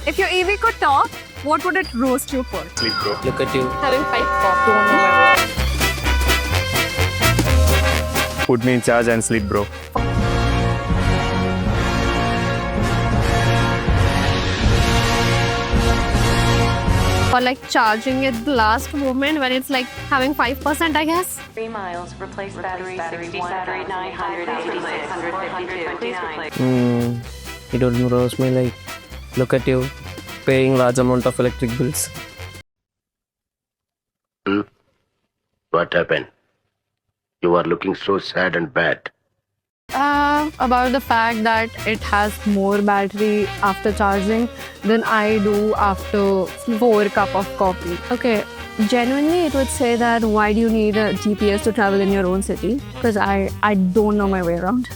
If your EV could talk, what would it roast you for? Sleep, bro. Look at you. Having 5 pop. Don't know my way. Put me in charge and sleep, bro. Or like charging at the last moment when it's like having 5%, I guess. 3 miles, replace battery 61, battery 986, You don't roast me like, look at you, paying large amount of electric bills. What happened? You are looking so sad and bad. About the fact that it has more battery after charging than I do after 4 cup of coffee. Okay, genuinely it would say that why do you need a GPS to travel in your own city? Because I don't know my way around.